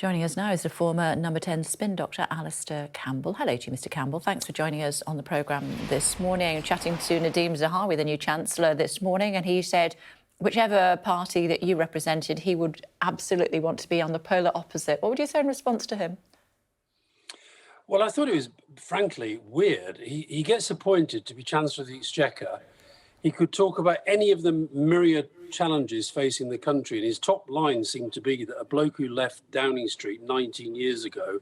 Joining us now is the former number 10 spin doctor, Alastair Campbell. Hello to you, Mr Campbell. Thanks for joining us on the programme this morning. I'm chatting to Nadhim Zahawi, the new Chancellor, this morning, and he said whichever party that you represented, he would absolutely want to be on the polar opposite. What would you say in response to him? Well, I thought it was, frankly, weird. He gets appointed to be Chancellor of the Exchequer. He could talk about any of the myriad challenges facing the country, and his top line seemed to be that a bloke who left Downing Street 19 years ago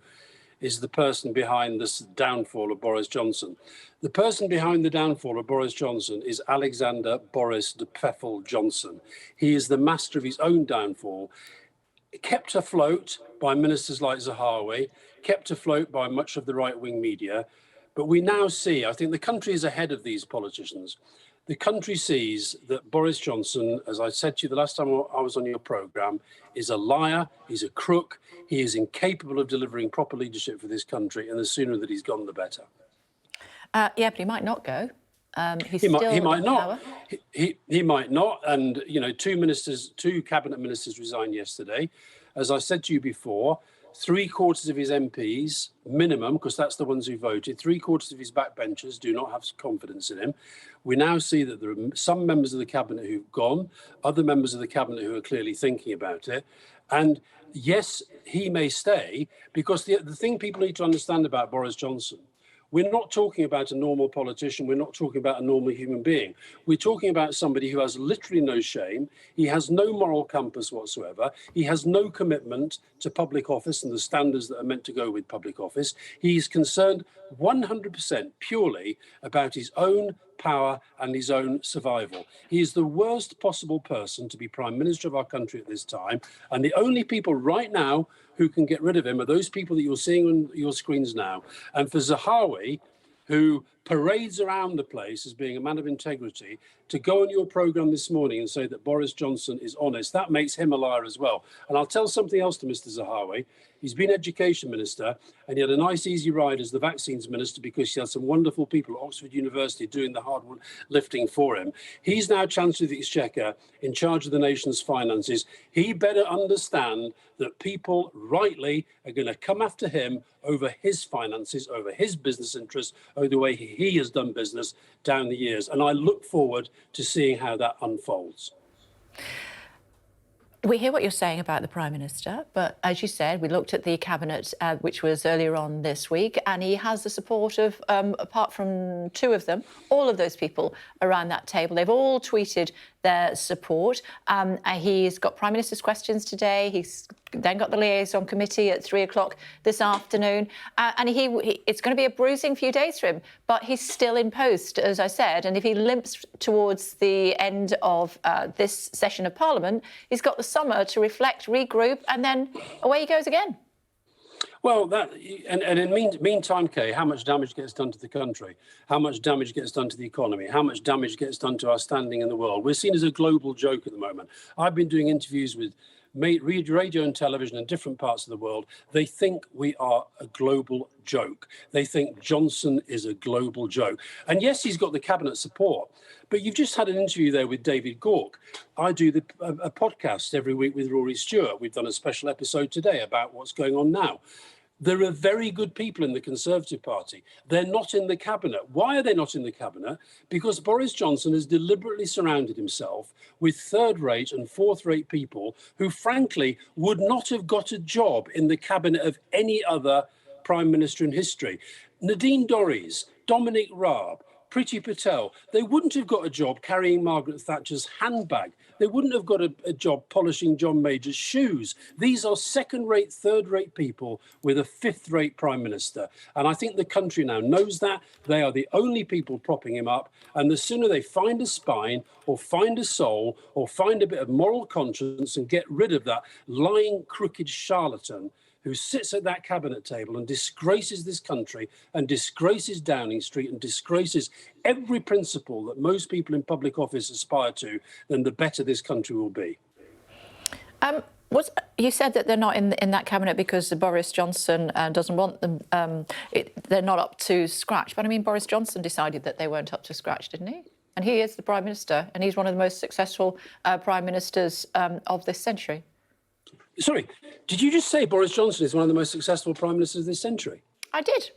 is the person behind this downfall of Boris Johnson. The person behind the downfall of Boris Johnson is Alexander Boris de Pfeffel Johnson. He is the master of his own downfall, kept afloat by ministers like Zahawi, kept afloat by much of the right-wing media. But we now see, I think the country is ahead of these politicians. The country sees that Boris Johnson, as I said to you the last time I was on your programme, is a liar, he's a crook, he is incapable of delivering proper leadership for this country, and the sooner that he's gone, the better. Yeah, but he might not go. He might not. He might not. And, you know, two cabinet ministers resigned yesterday. As I said to you before, 3/4 of his MPs, minimum, because that's the ones who voted, 3/4 of his backbenchers do not have confidence in him. We now see that there are some members of the cabinet who've gone, other members of the cabinet who are clearly thinking about it. And yes, he may stay, because the thing people need to understand about Boris Johnson, we're not talking about a normal politician. We're not talking about a normal human being. We're talking about somebody who has literally no shame. He has no moral compass whatsoever. He has no commitment to public office and the standards that are meant to go with public office. He's concerned 100% purely about his own power and his own survival. He is the worst possible person to be Prime Minister of our country at this time. And the only people right now who can get rid of him are those people that you're seeing on your screens now. And for Zahawi, who parades around the place as being a man of integrity, to go on your programme this morning and say that Boris Johnson is honest, that makes him a liar as well. And I'll tell something else to Mr Zahawi. He's been Education Minister, and he had a nice easy ride as the Vaccines Minister because he had some wonderful people at Oxford University doing the hard lifting for him. He's now Chancellor of the Exchequer, in charge of the nation's finances. He better understand that people rightly are going to come after him over his finances, over his business interests, over the way he has done business down the years. And I look forward to seeing how that unfolds. We hear what you're saying about the Prime Minister, but as you said, we looked at the Cabinet, which was earlier on this week, and he has the support of, apart from two of them, all of those people around that table. They've all tweeted their support. He's got Prime Minister's questions today. He's then got the liaison committee at 3 o'clock this afternoon. And it's going to be a bruising few days for him, but he's still in post, as I said. And if he limps towards the end of this session of Parliament, he's got the summer to reflect, regroup, and then away he goes again. Well, and in the meantime, Kay, how much damage gets done to the country? How much damage gets done to the economy? How much damage gets done to our standing in the world? We're seen as a global joke at the moment. I've been doing interviews with radio and television in different parts of the world. They think we are a global joke. They think Johnson is a global joke. And yes, he's got the cabinet support, but you've just had an interview there with David Gork. I do a podcast every week with Rory Stewart. We've done a special episode today about what's going on now. There are very good people in the Conservative Party. They're not in the cabinet. Why are they not in the cabinet? Because Boris Johnson has deliberately surrounded himself with third-rate and fourth-rate people who, frankly, would not have got a job in the cabinet of any other Prime Minister in history. Nadine Dorries, Dominic Raab, Priti Patel, they wouldn't have got a job carrying Margaret Thatcher's handbag. They wouldn't have got a job polishing John Major's shoes. These are second-rate, third-rate people with a fifth-rate Prime Minister. And I think the country now knows that. They are the only people propping him up. And the sooner they find a spine or find a soul or find a bit of moral conscience and get rid of that lying, crooked charlatan who sits at that cabinet table and disgraces this country and disgraces Downing Street and disgraces every principle that most people in public office aspire to, then the better this country will be. You said that they're not in that cabinet because Boris Johnson doesn't want them. They're not up to scratch. But I mean, Boris Johnson decided that they weren't up to scratch, didn't he? And he is the Prime Minister, and he's one of the most successful Prime Ministers of this century. Sorry, did you just say Boris Johnson is one of the most successful prime ministers of this century? I did.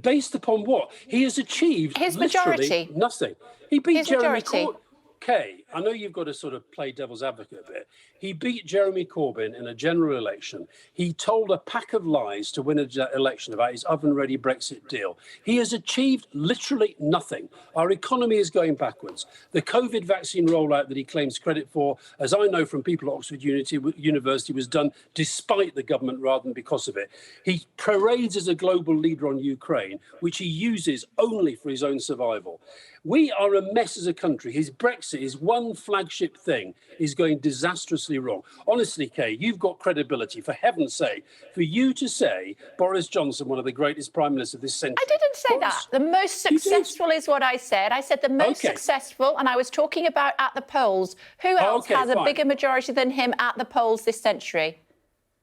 Based upon what? He has achieved His literally majority. nothing. He beat His Jeremy majority. Corbyn. Okay, I know you've got to sort of play devil's advocate a bit. He beat Jeremy Corbyn in a general election. He told a pack of lies to win an election about his oven-ready Brexit deal. He has achieved literally nothing. Our economy is going backwards. The COVID vaccine rollout that he claims credit for, as I know from people at Oxford University, was done despite the government rather than because of it. He parades as a global leader on Ukraine, which he uses only for his own survival. We are a mess as a country. His Brexit, his one flagship thing, is going disastrously wrong. Honestly, Kay, you've got credibility. For heaven's sake, for you to say Boris Johnson, one of the greatest prime ministers of this century. I didn't say that. The most successful is what I said. I said the most successful, and I was talking about at the polls. Who else has a bigger majority than him at the polls this century?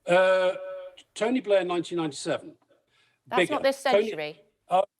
Tony Blair, 1997. That's not this century.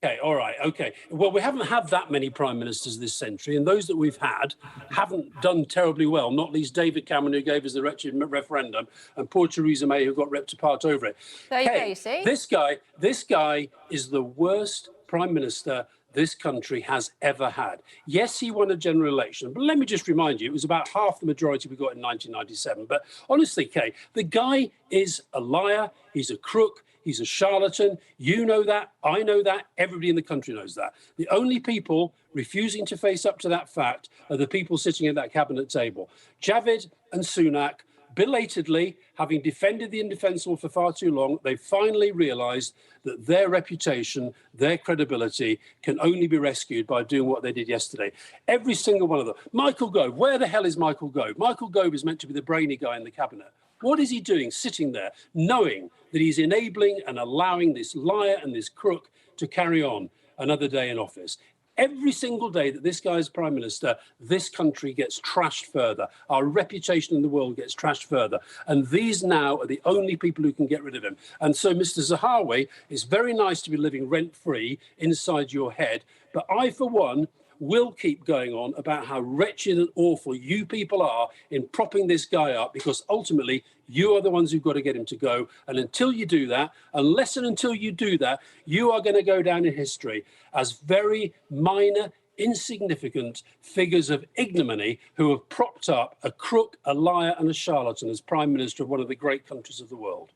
Okay, all right, okay. Well, we haven't had that many prime ministers this century, and those that we've had haven't done terribly well, not least David Cameron, who gave us the wretched referendum, and poor Theresa May, who got ripped apart over it. There you go, you see? This guy is the worst prime minister this country has ever had. Yes, he won a general election, but let me just remind you, it was about half the majority we got in 1997. But honestly, Kay, the guy is a liar, he's a crook, he's a charlatan. You know that, I know that, everybody in the country knows that. The only people refusing to face up to that fact are the people sitting at that cabinet table. Javid and Sunak, belatedly, having defended the indefensible for far too long, they finally realised that their reputation, their credibility can only be rescued by doing what they did yesterday. Every single one of them. Michael Gove, where the hell is Michael Gove? Michael Gove is meant to be the brainy guy in the cabinet. What is he doing sitting there, knowing that he's enabling and allowing this liar and this crook to carry on another day in office? Every single day that this guy is prime minister, this country gets trashed further. Our reputation in the world gets trashed further. And these now are the only people who can get rid of him. And so, Mr. Zahawi, it's very nice to be living rent-free inside your head. But I, for one, will keep going on about how wretched and awful you people are in propping this guy up, because ultimately you are the ones who've got to get him to go. And until you do that, unless and until you do that, you are going to go down in history as very minor, insignificant figures of ignominy who have propped up a crook, a liar and a charlatan as Prime Minister of one of the great countries of the world.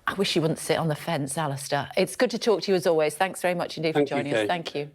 I wish you wouldn't sit on the fence, Alastair. It's good to talk to you as always. Thanks very much indeed for joining us. Thank you.